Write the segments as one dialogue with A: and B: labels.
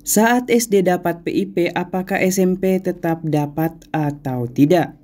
A: Saat SD dapat PIP, apakah SMP tetap dapat atau tidak?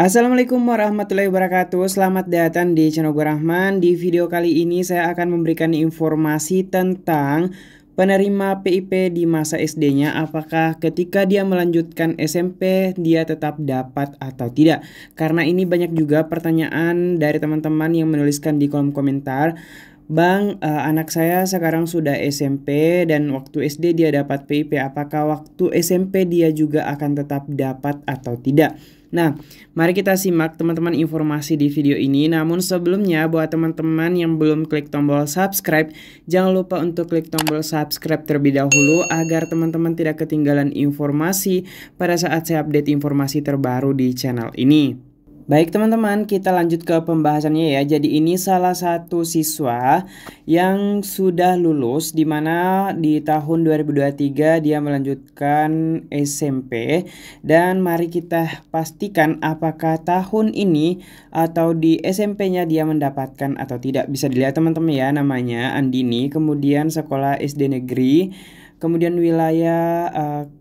A: Assalamualaikum warahmatullahi wabarakatuh. Selamat datang di channel gue Rahman. Di video kali ini saya akan memberikan informasi tentang penerima PIP di masa SD-nya, apakah ketika dia melanjutkan SMP dia tetap dapat atau tidak. Karena ini banyak juga pertanyaan dari teman-teman yang menuliskan di kolom komentar. Bang, anak saya sekarang sudah SMP dan waktu SD dia dapat PIP, apakah waktu SMP dia juga akan tetap dapat atau tidak? Nah, mari kita simak teman-teman informasi di video ini. Namun sebelumnya, buat teman-teman yang belum klik tombol subscribe, jangan lupa untuk klik tombol subscribe terlebih dahulu agar teman-teman tidak ketinggalan informasi pada saat saya update informasi terbaru di channel ini. Baik teman-teman, kita lanjut ke pembahasannya ya. Jadi ini salah satu siswa yang sudah lulus, di mana di tahun 2023 dia melanjutkan SMP. Dan mari kita pastikan apakah tahun ini atau di SMP-nya dia mendapatkan atau tidak. Bisa dilihat teman-teman ya, namanya Andini, kemudian sekolah SD negeri, kemudian wilayah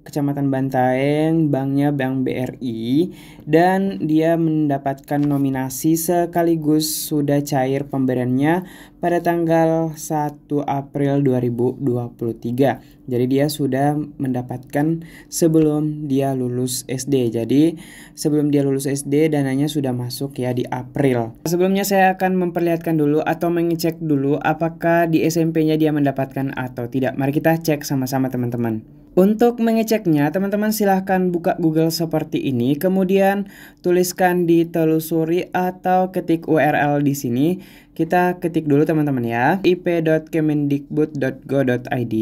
A: Kecamatan Bantaeng, banknya Bank BRI, dan dia mendapatkan nominasi sekaligus sudah cair pemberiannya pada tanggal 1 April 2023. Jadi dia sudah mendapatkan sebelum dia lulus SD. Jadi sebelum dia lulus SD dananya sudah masuk ya di April. Sebelumnya saya akan memperlihatkan dulu atau mengecek dulu apakah di SMP-nya dia mendapatkan atau tidak. Mari kita cek sama-sama teman-teman. Untuk mengeceknya, teman-teman silahkan buka Google seperti ini, kemudian tuliskan di telusuri atau ketik URL di sini. Kita ketik dulu teman-teman ya, ip.kemendikbud.go.id.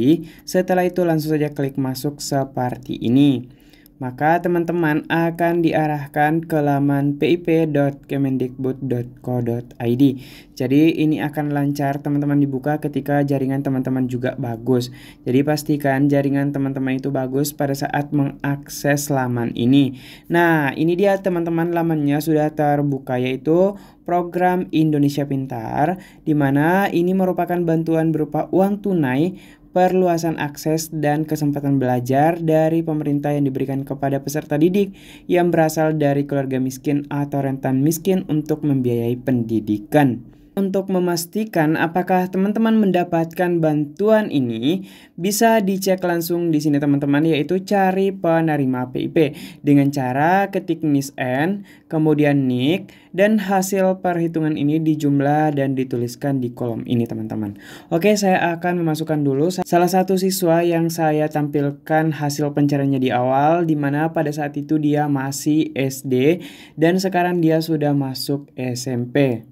A: Setelah itu langsung saja klik masuk seperti ini. Maka teman-teman akan diarahkan ke laman pip.kemendikbud.co.id. Jadi ini akan lancar teman-teman dibuka ketika jaringan teman-teman juga bagus. Jadi pastikan jaringan teman-teman itu bagus pada saat mengakses laman ini. Nah, ini dia teman-teman, lamannya sudah terbuka, yaitu program Indonesia Pintar, di mana ini merupakan bantuan berupa uang tunai, perluasan akses dan kesempatan belajar dari pemerintah yang diberikan kepada peserta didik yang berasal dari keluarga miskin atau rentan miskin untuk membiayai pendidikan. Untuk memastikan apakah teman-teman mendapatkan bantuan ini, bisa dicek langsung di sini teman-teman, yaitu cari penerima PIP dengan cara ketik NISN, kemudian NIK, dan hasil perhitungan ini dijumlah dan dituliskan di kolom ini teman-teman. Oke, saya akan memasukkan dulu salah satu siswa yang saya tampilkan hasil pencariannya di awal, di mana pada saat itu dia masih SD dan sekarang dia sudah masuk SMP.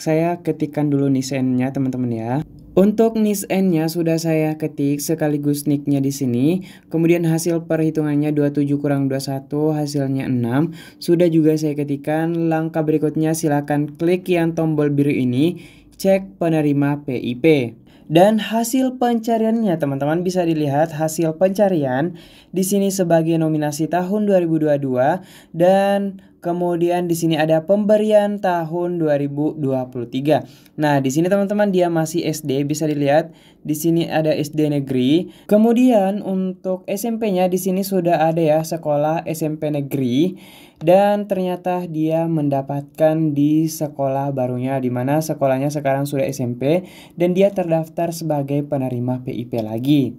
A: Saya ketikkan dulu NISN-nya teman-teman ya. Untuk NISN-nya sudah saya ketik sekaligus NIK-nya di sini. Kemudian hasil perhitungannya 27 kurang 21 hasilnya 6. Sudah juga saya ketikkan. Langkah berikutnya silakan klik yang tombol biru ini, cek penerima PIP. Dan hasil pencariannya teman-teman bisa dilihat hasil pencarian di sini sebagai nominasi tahun 2022 dan kemudian di sini ada pemberian tahun 2023. Nah, di sini teman-teman dia masih SD, bisa dilihat di sini ada SD negeri. Kemudian untuk SMP-nya di sini sudah ada ya, sekolah SMP negeri. Dan ternyata dia mendapatkan di sekolah barunya, di mana sekolahnya sekarang sudah SMP dan dia terdaftar sebagai penerima PIP lagi.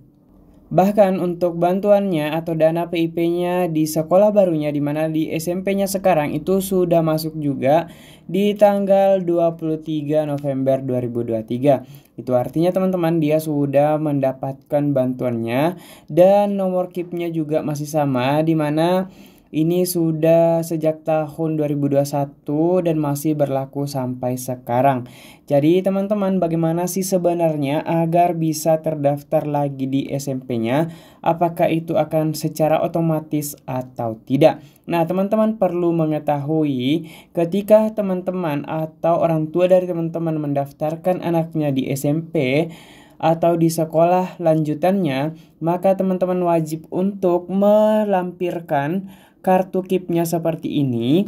A: Bahkan untuk bantuannya atau dana PIP-nya di sekolah barunya, di mana di SMP-nya sekarang itu sudah masuk juga di tanggal 23 November 2023. Itu artinya teman-teman dia sudah mendapatkan bantuannya dan nomor KIP-nya juga masih sama, di mana ini sudah sejak tahun 2021 dan masih berlaku sampai sekarang. Jadi teman-teman, bagaimana sih sebenarnya agar bisa terdaftar lagi di SMP-nya? Apakah itu akan secara otomatis atau tidak? Nah, teman-teman perlu mengetahui ketika teman-teman atau orang tua dari teman-teman mendaftarkan anaknya di SMP atau di sekolah lanjutannya, maka teman-teman wajib untuk melampirkan kartu KIP-nya seperti ini.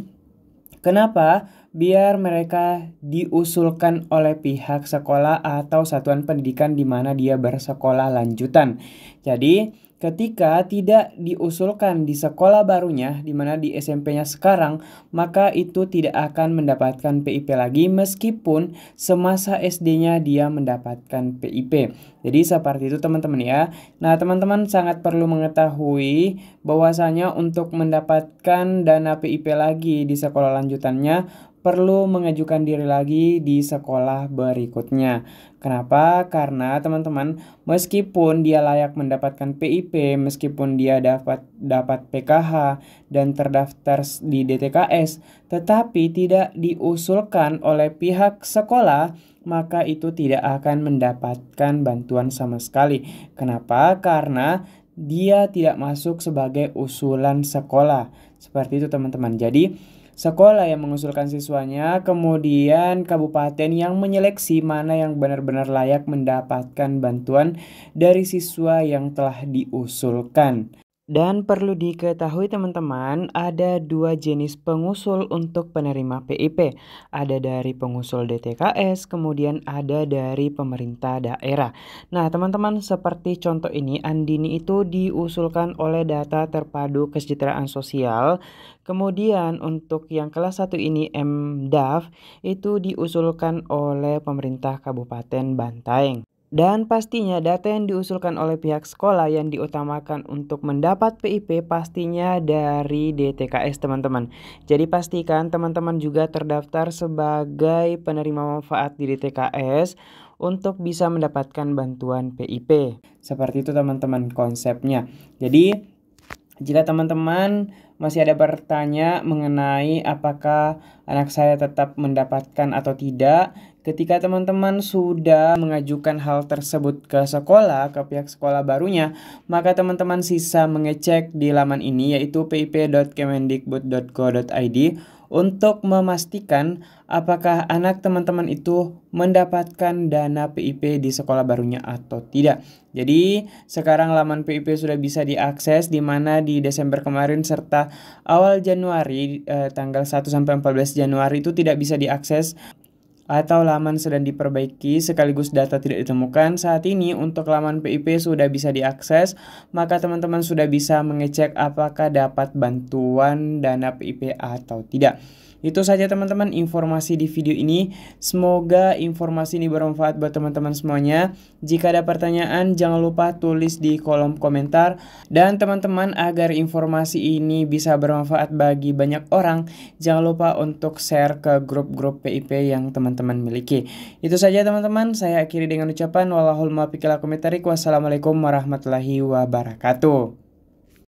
A: Kenapa? Biar mereka diusulkan oleh pihak sekolah atau satuan pendidikan di mana dia bersekolah lanjutan. Jadi, ketika tidak diusulkan di sekolah barunya, di mana di SMP-nya sekarang, maka itu tidak akan mendapatkan PIP lagi meskipun semasa SD-nya dia mendapatkan PIP. Jadi seperti itu teman-teman ya. Nah, teman-teman sangat perlu mengetahui bahwasanya untuk mendapatkan dana PIP lagi di sekolah lanjutannya perlu mengajukan diri lagi di sekolah berikutnya. Kenapa? Karena teman-teman, meskipun dia layak mendapatkan PIP, meskipun dia dapat PKH dan terdaftar di DTKS, tetapi tidak diusulkan oleh pihak sekolah, maka itu tidak akan mendapatkan bantuan sama sekali. Kenapa? Karena dia tidak masuk sebagai usulan sekolah. Seperti itu teman-teman. Jadi sekolah yang mengusulkan siswanya, kemudian kabupaten yang menyeleksi mana yang benar-benar layak mendapatkan bantuan dari siswa yang telah diusulkan. Dan perlu diketahui teman-teman, ada dua jenis pengusul untuk penerima PIP. Ada dari pengusul DTKS, kemudian ada dari pemerintah daerah. Nah teman-teman, seperti contoh ini, Andini itu diusulkan oleh data terpadu kesejahteraan sosial. Kemudian untuk yang kelas 1 ini MDAF itu diusulkan oleh pemerintah Kabupaten Bantaeng. Dan pastinya data yang diusulkan oleh pihak sekolah yang diutamakan untuk mendapat PIP pastinya dari DTKS teman-teman. Jadi pastikan teman-teman juga terdaftar sebagai penerima manfaat di DTKS untuk bisa mendapatkan bantuan PIP. Seperti itu teman-teman konsepnya. Jadi jika teman-teman masih ada bertanya mengenai apakah anak saya tetap mendapatkan atau tidak, ketika teman-teman sudah mengajukan hal tersebut ke sekolah, ke pihak sekolah barunya, maka teman-teman sisa mengecek di laman ini yaitu pip.kemendikbud.go.id untuk memastikan apakah anak teman-teman itu mendapatkan dana PIP di sekolah barunya atau tidak. Jadi sekarang laman PIP sudah bisa diakses, di mana di Desember kemarin serta awal Januari tanggal 1 sampai 14 Januari itu tidak bisa diakses atau laman sedang diperbaiki sekaligus data tidak ditemukan. Saat ini untuk laman PIP sudah bisa diakses, maka teman-teman sudah bisa mengecek apakah dapat bantuan dana PIP atau tidak. Itu saja teman-teman informasi di video ini. Semoga informasi ini bermanfaat buat teman-teman semuanya. Jika ada pertanyaan jangan lupa tulis di kolom komentar. Dan teman-teman agar informasi ini bisa bermanfaat bagi banyak orang, jangan lupa untuk share ke grup-grup PIP yang teman-teman miliki. Itu saja teman-teman, saya akhiri dengan ucapan wallahul muwaffiq ila aqwamit thoriq. Wassalamualaikum warahmatullahi wabarakatuh.